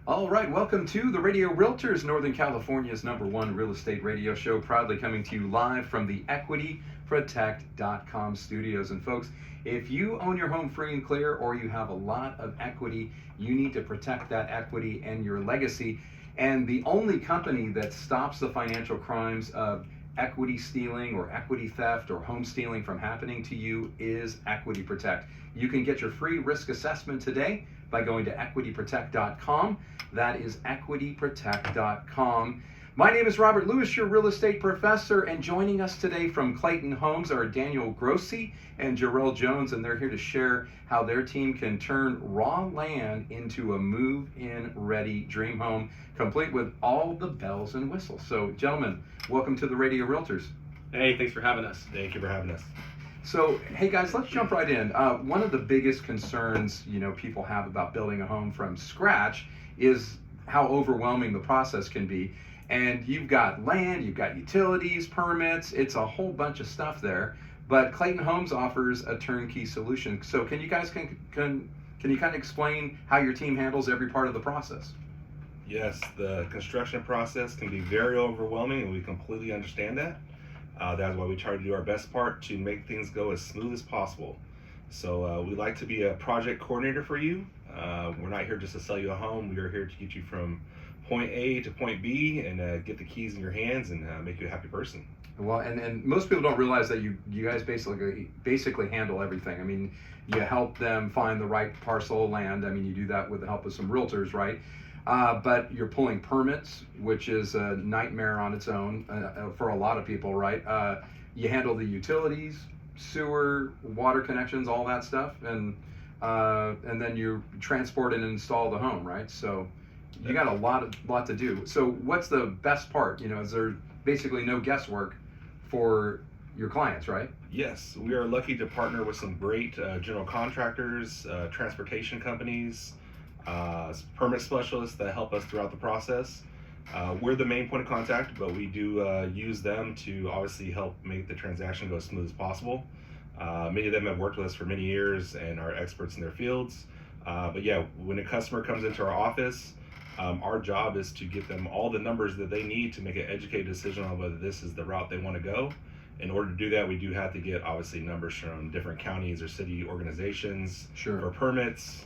All right, welcome to the Radio Realtors, Northern California's #1 real estate radio show, proudly coming to you live from the EquityProtect.com studios. And folks, if you own your home free and clear or you have a lot of equity, you need to protect that equity and your legacy. And the only company that stops the financial crimes of equity stealing or equity theft or home stealing from happening to you is Equity Protect. You can get your free risk assessment today by going to equityprotect.com. That is equityprotect.com. My name is Robert Lewis, your real estate professor, and joining us today from Clayton Homes are Daniel Grossi and Gerael Jones, and they're here to share how their team can turn raw land into a move-in ready dream home, complete with all the bells and whistles. So, gentlemen, welcome to the Radio Realtors. Hey, thanks for having us. Thank you for having us. So, hey guys, let's jump right in. One of the biggest concerns, people have about building a home from scratch is how overwhelming the process can be. And you've got land, you've got utilities, permits, it's a whole bunch of stuff there. But Clayton Homes offers a turnkey solution. So, can you guys can you kind of explain how your team handles every part of the process? Yes, the construction process can be very overwhelming, and we completely understand that. That's why we try to do our best part to make things go as smooth as possible. So we like to be a project coordinator for you. We're not here just to sell you a home. We are here to get you from point A to point B and get the keys in your hands and make you a happy person. Well, and most people don't realize that you guys basically handle everything. I mean, you help them find the right parcel of land. I mean, you do that with the help of some realtors, right? But you're pulling permits, which is a nightmare on its own for a lot of people, right? You handle the utilities, sewer, water connections, all that stuff, and then you transport and install the home, right? So you got a lot to do. So what's the best part? Is there basically no guesswork for your clients, right? Yes, we are lucky to partner with some great general contractors, transportation companies, permit specialists that help us throughout the process. We're the main point of contact, but we do use them to obviously help make the transaction go as smooth as possible. Many of them have worked with us for many years and are experts in their fields. But yeah, when a customer comes into our office, our job is to get them all the numbers that they need to make an educated decision on whether this is the route they want to go. In order to do that, we do have to get obviously numbers from different counties or city organizations for permits.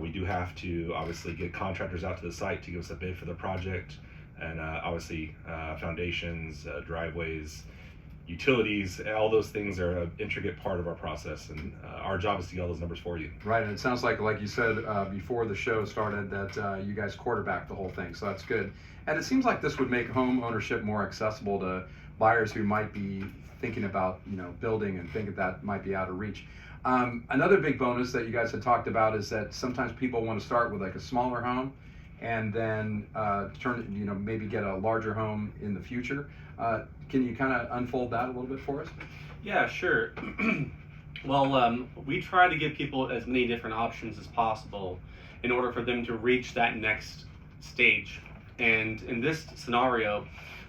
We do have to obviously get contractors out to the site to give us a bid for the project, and obviously foundations, driveways, utilities, all those things are an intricate part of our process, and our job is to get all those numbers for you. Right, and it sounds like you said before the show started that you guys quarterback the whole thing, so that's good. And it seems like this would make home ownership more accessible to buyers who might be thinking about building and think that might be out of reach. Another big bonus that you guys had talked about is that sometimes people want to start with like a smaller home and then maybe get a larger home in the future. Can you kind of unfold that a little bit for us? Yeah, sure. Well, we try to give people as many different options as possible in order for them to reach that next stage. And in this scenario,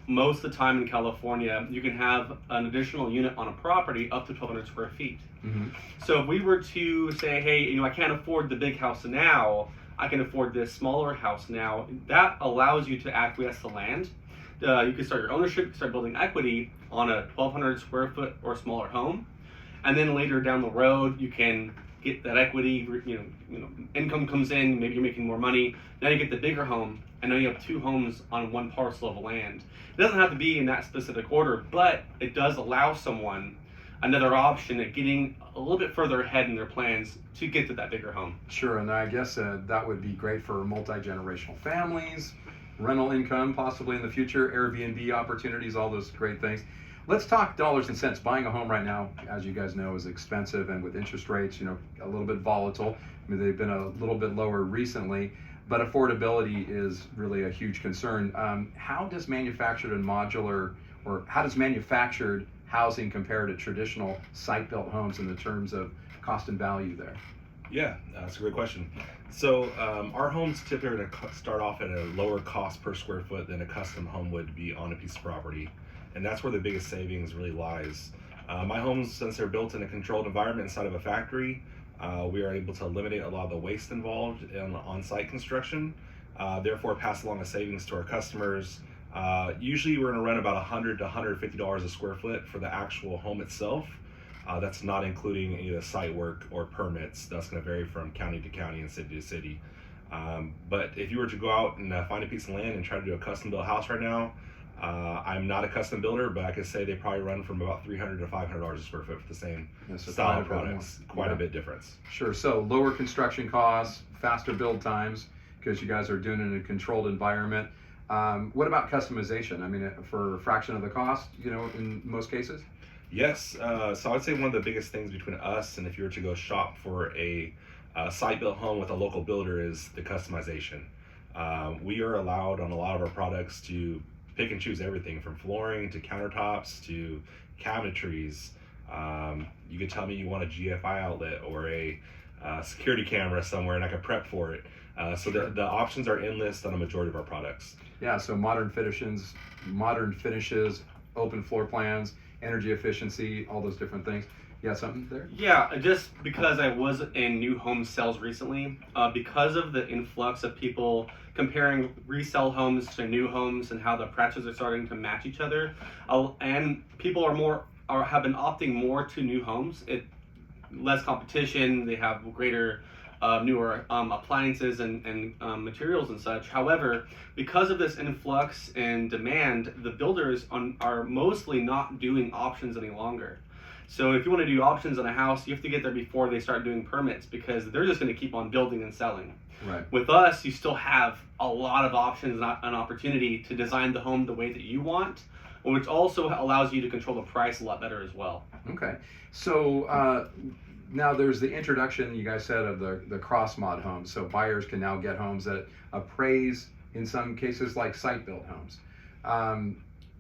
most of the time in California, you can have an additional unit on a property up to 1,200 square feet. Mm-hmm. So if we were to say, hey, I can't afford the big house now, I can afford this smaller house now, that allows you to acquiesce the land. You can start your ownership, start building equity on a 1,200 square foot or smaller home. And then later down the road, you can get that equity, income comes in, maybe you're making more money. Now you get the bigger home, and now you have two homes on one parcel of land. It doesn't have to be in that specific order, but it does allow someone another option at getting a little bit further ahead in their plans to get to that bigger home. Sure, and I guess that would be great for multi-generational families, rental income possibly in the future, Airbnb opportunities, all those great things. Let's talk dollars and cents. Buying a home right now, as you guys know, is expensive, and with interest rates, a little bit volatile. I mean, they've been a little bit lower recently, but affordability is really a huge concern. How does manufactured housing compare to traditional site-built homes in the terms of cost and value there? Yeah, that's a great question. So our homes typically start off at a lower cost per square foot than a custom home would be on a piece of property. And that's where the biggest savings really lies. My homes, since they're built in a controlled environment inside of a factory, we are able to eliminate a lot of the waste involved in on-site construction. therefore pass along a savings to our customers. Usually we're going to run about $100 to $150 a square foot for the actual home itself. That's not including any of the site work or permits. That's going to vary from county to county and city to city. But if you were to go out and find a piece of land and try to do a custom built house right now, I'm not a custom builder, but I could say they probably run from about $300 to $500 a square foot for the same style of products. Quite a bit difference. Sure. So lower construction costs, faster build times, because you guys are doing it in a controlled environment. What about customization? I mean, for a fraction of the cost, in most cases? Yes. So I would say one of the biggest things between us and if you were to go shop for a site-built home with a local builder is the customization. We are allowed on a lot of our products to pick and choose everything from flooring to countertops to cabinetries. You could tell me you want a GFI outlet or a security camera somewhere and I could prep for it. So the options are endless on a majority of our products. Yeah, so modern finishes, open floor plans, energy efficiency, all those different things. You got something there? Yeah, just because I was in new home sales recently, because of the influx of people comparing resale homes to new homes and how the prices are starting to match each other, and people have been opting more to new homes. Less competition. They have greater, newer appliances and materials and such. However, because of this influx in demand, the builders are mostly not doing options any longer. So if you want to do options on a house, you have to get there before they start doing permits because they're just going to keep on building and selling. Right. With us, you still have a lot of options and an opportunity to design the home the way that you want, which also allows you to control the price a lot better as well. Okay. So now there's the introduction, you guys said, of the cross-mod homes. So buyers can now get homes that appraise, in some cases, like site-built homes.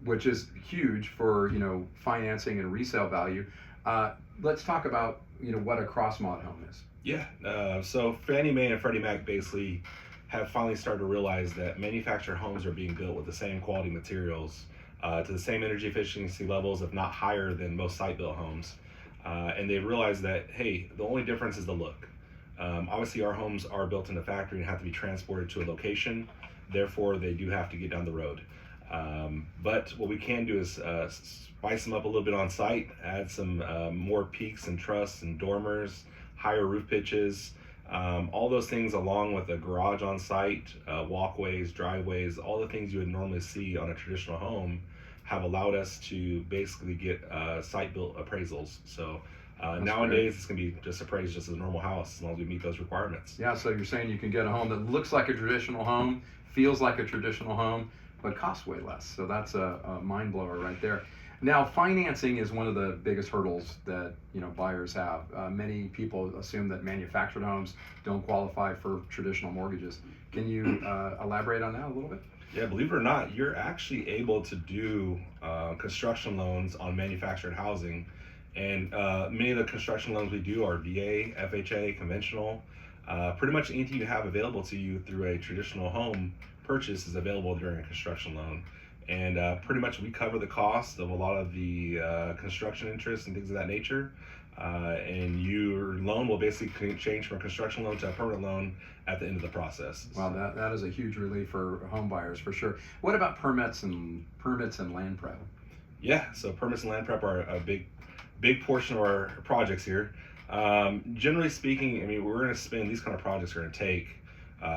Which is huge for financing and resale value. Let's talk about what a cross-mod home is. Yeah, so Fannie Mae and Freddie Mac basically have finally started to realize that manufactured homes are being built with the same quality materials, to the same energy efficiency levels, if not higher than most site-built homes. And they've realized that, hey, the only difference is the look. Obviously, our homes are built in a factory and have to be transported to a location. Therefore, they do have to get down the road. But what we can do is spice them up a little bit on site, add some more peaks and trusses and dormers, higher roof pitches, all those things along with a garage on site, walkways, driveways, all the things you would normally see on a traditional home have allowed us to basically get site-built appraisals. So nowadays it's going to be just appraised just as a normal house as long as we meet those requirements. Yeah, so you're saying you can get a home that looks like a traditional home, feels like a traditional home, but costs way less. So that's a mind blower right there. Now, financing is one of the biggest hurdles that buyers have. Many people assume that manufactured homes don't qualify for traditional mortgages. Can you elaborate on that a little bit? Yeah, believe it or not, you're actually able to do construction loans on manufactured housing, and many of the construction loans we do are VA, FHA, conventional. Pretty much anything you have available to you through a traditional home purchase is available during a construction loan, and pretty much we cover the cost of a lot of the construction interest and things of that nature, and your loan will basically change from a construction loan to a permanent loan at the end of the process. Wow, that is a huge relief for home buyers for sure. What about permits and land prep? Yeah, so permits and land prep are a big portion of our projects here. Generally speaking, I mean, we're going to spend, these kind of projects are going to take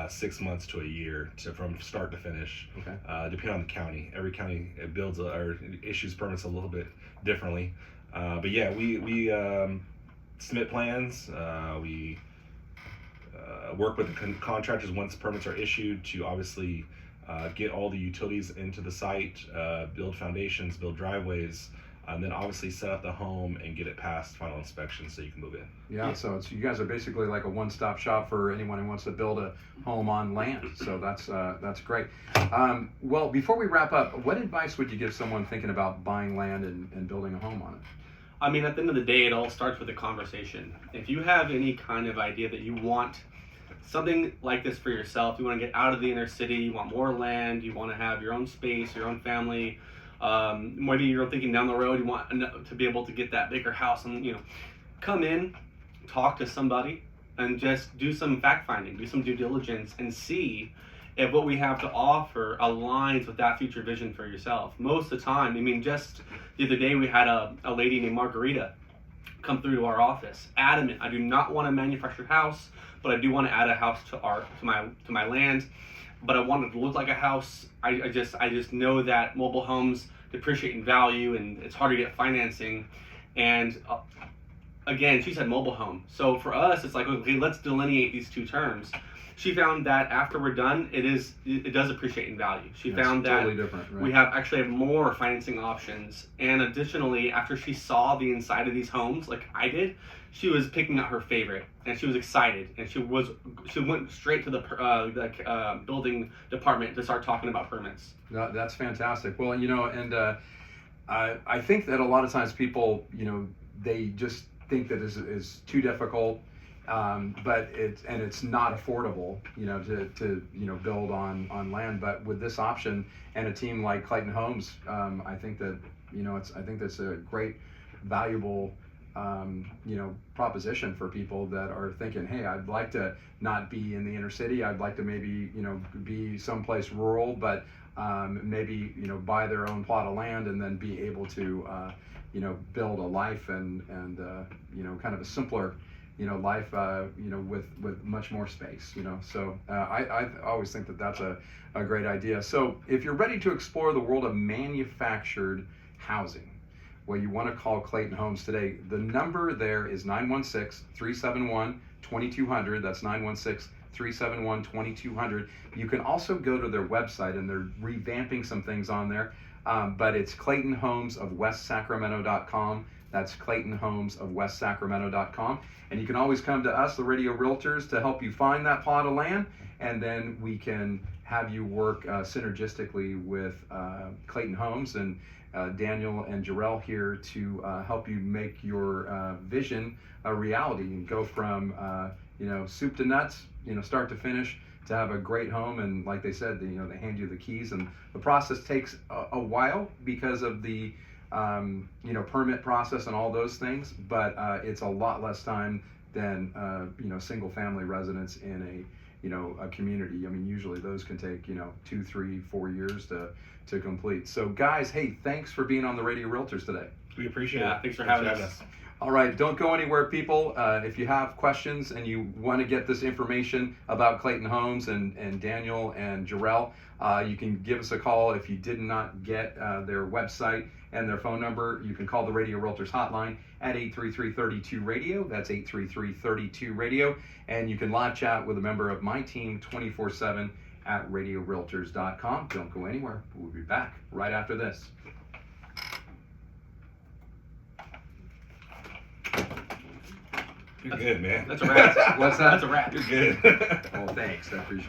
6 months to a year from start to finish. Okay. Depending on the county. Every county builds or issues permits a little bit differently. But yeah, we submit plans. We work with the contractors once permits are issued to obviously get all the utilities into the site, build foundations, build driveways, and then obviously set up the home and get it past final inspection so you can move in. Yeah, so you guys are basically like a one-stop shop for anyone who wants to build a home on land. So that's great. Well, before we wrap up, what advice would you give someone thinking about buying land and building a home on it? I mean, at the end of the day, it all starts with a conversation. If you have any kind of idea that you want something like this for yourself, you want to get out of the inner city, you want more land, you want to have your own space, your own family, maybe you're thinking down the road you want to be able to get that bigger house, and come in, talk to somebody, and just do some fact finding, do some due diligence, and see if what we have to offer aligns with that future vision for yourself. Most of the time, I mean, just the other day we had a lady named Margarita come through to our office, adamant, I do not want a manufactured house, but I do want to add a house to my land, but I want it to look like a house. I just know that mobile homes depreciate in value and it's hard to get financing. And again, she said mobile home. So for us, it's like, okay, let's delineate these two terms. She found that after we're done, it does appreciate in value. She found that totally different, right? we have more financing options. And additionally, after she saw the inside of these homes, like I did, she was picking out her favorite, and she was excited, and she went straight to the building department to start talking about permits. That's fantastic. Well, and I think that a lot of times people, they just think that is too difficult. But it's not affordable, to build on land. But with this option and a team like Clayton Homes, I think that I think that's a great, valuable, proposition for people that are thinking, hey, I'd like to not be in the inner city. I'd like to maybe be someplace rural, but maybe buy their own plot of land and then be able to build a life and kind of a simpler life, with much more space, So I always think that that's a great idea. So if you're ready to explore the world of manufactured housing, well, you want to call Clayton Homes today. The number there is 916-371-2200. That's 916-371-2200. You can also go to their website, and they're revamping some things on there. But it's ClaytonHomesOfWestSacramento.com. That's ClaytonHomesOfWestSacramento.com. And you can always come to us, the Radio Realtors, to help you find that plot of land, and then we can have you work synergistically with Clayton Homes and Daniel and Gerael here to help you make your vision a reality and go from soup to nuts, start to finish, to have a great home. And like they said, they hand you the keys, and the process takes a while because of the permit process and all those things, but it's a lot less time than single family residence in a community. I mean, usually those can take 2, 3, 4 years to complete. So guys, hey, thanks for being on the Radio Realtors today. We appreciate it. Thanks for having us. All right, don't go anywhere, people. If you have questions and you want to get this information about Clayton Homes and Daniel and Gerael, you can give us a call. If you did not get their website and their phone number, you can call the Radio Realtors hotline at 833-32-RADIO. That's 833-32-RADIO. And you can live chat with a member of my team 24/7 at RadioRealtors.com. Don't go anywhere. We'll be back right after this. You're good, man. That's a wrap. What's that? That's a wrap. You're good. Well, thanks. I appreciate it.